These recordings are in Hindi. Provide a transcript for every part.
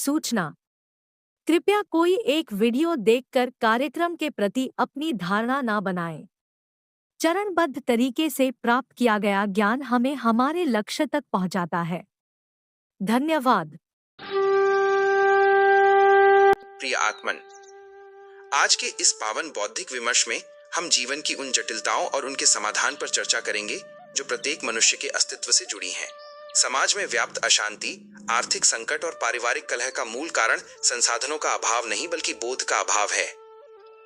सूचना। कृपया कोई एक वीडियो देखकर कार्यक्रम के प्रति अपनी धारणा न बनाएं। चरणबद्ध तरीके से प्राप्त किया गया ज्ञान हमें हमारे लक्ष्य तक पहुंचाता है। धन्यवाद। प्रिय आत्मन, आज के इस पावन बौद्धिक विमर्श में हम जीवन की उन जटिलताओं और उनके समाधान पर चर्चा करेंगे जो प्रत्येक मनुष्य के अस्तित्व से जुड़ी हैं। समाज में व्याप्त अशांति, आर्थिक संकट और पारिवारिक कलह का मूल कारण संसाधनों का अभाव नहीं बल्कि बोध का अभाव है।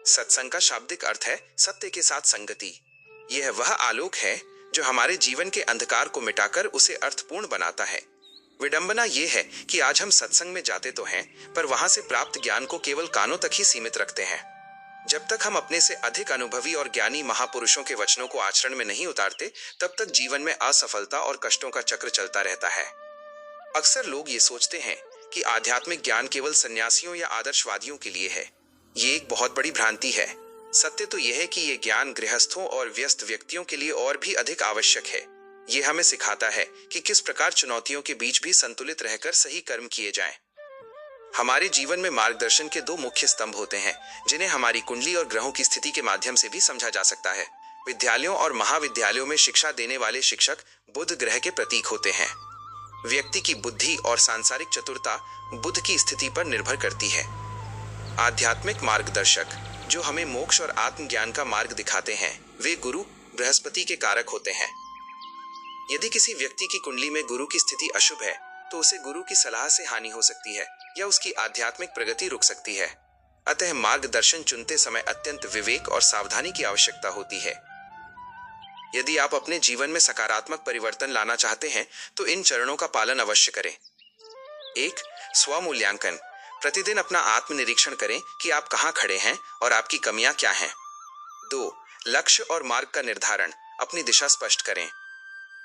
सत्संग का शाब्दिक अर्थ है सत्य के साथ संगति। यह वह आलोक है जो हमारे जीवन के अंधकार को मिटाकर उसे अर्थपूर्ण बनाता है। विडंबना यह है कि आज हम सत्संग में जाते तो हैं, पर वहां से प्राप्त ज्ञान को केवल कानों तक ही सीमित रखते हैं। जब तक हम अपने से अधिक अनुभवी और ज्ञानी महापुरुषों के वचनों को आचरण में नहीं उतारते, तब तक जीवन में असफलता और कष्टों का चक्र चलता रहता है। अक्सर लोग ये सोचते हैं कि आध्यात्मिक ज्ञान केवल सन्यासियों या आदर्शवादियों के लिए है। ये एक बहुत बड़ी भ्रांति है। सत्य तो यह है कि यह ज्ञान गृहस्थों और व्यस्त व्यक्तियों के लिए और भी अधिक आवश्यक है। ये हमें सिखाता है कि किस प्रकार चुनौतियों के बीच भी संतुलित रहकर सही कर्म किए जाएं। हमारे जीवन में मार्गदर्शन के दो मुख्य स्तंभ होते हैं, जिन्हें हमारी कुंडली और ग्रहों की स्थिति के माध्यम से भी समझा जा सकता है। विद्यालयों और महाविद्यालयों में शिक्षा देने वाले शिक्षक बुध ग्रह के प्रतीक होते हैं। व्यक्ति की बुद्धि और सांसारिक चतुरता बुध की स्थिति पर निर्भर करती है। आध्यात्मिक मार्गदर्शक जो हमें मोक्ष और आत्मज्ञान का मार्ग दिखाते हैं, वे गुरु बृहस्पति के कारक होते हैं। यदि किसी व्यक्ति की कुंडली में गुरु की स्थिति अशुभ है, तो उसे गुरु की सलाह से हानि हो सकती है या उसकी आध्यात्मिक प्रगति रुक सकती है। अतः मार्गदर्शन चुनते समय अत्यंत विवेक और सावधानी की आवश्यकता होती है। यदि आप अपने जीवन में सकारात्मक परिवर्तन लाना चाहते हैं, तो इन चरणों का पालन अवश्य करें। 1. स्वमूल्यांकन। प्रतिदिन अपना आत्मनिरीक्षण करें कि आप कहां खड़े हैं और आपकी कमियां क्या हैं। 2. लक्ष्य और मार्ग का निर्धारण। अपनी दिशा स्पष्ट करें।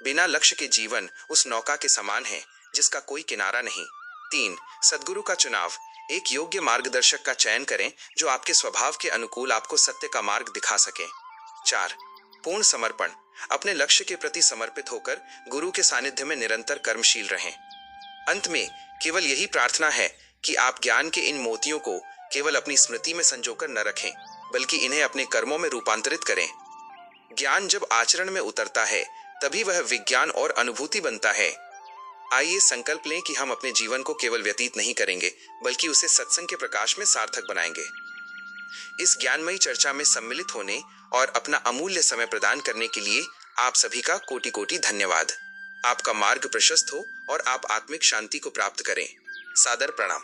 बिना लक्ष्य के जीवन उस नौका के समान है जिसका कोई किनारा नहीं। 3. सद्गुरु का चुनाव। एक योग्य मार्गदर्शक का चयन करें जो आपके स्वभाव के अनुकूल आपको सत्य का मार्ग दिखा सके। 4. पूर्ण समर्पण। अपने लक्ष्य के प्रति समर्पित होकर गुरु के सानिध्य में निरंतर कर्मशील रहें। अंत में केवल यही प्रार्थना है कि आप ज्ञान के इन मोतियों को केवल अपनी स्मृति में संजोकर न रखें, बल्कि इन्हें अपने कर्मों में रूपांतरित करें। ज्ञान जब आचरण में उतरता है, तभी वह विज्ञान और अनुभूति बनता है। आइए संकल्प लें कि हम अपने जीवन को केवल व्यतीत नहीं करेंगे, बल्कि उसे सत्संग के प्रकाश में सार्थक बनाएंगे। इस ज्ञानमयी चर्चा में सम्मिलित होने और अपना अमूल्य समय प्रदान करने के लिए आप सभी का कोटि कोटि धन्यवाद। आपका मार्ग प्रशस्त हो और आप आत्मिक शांति को प्राप्त करें। सादर प्रणाम।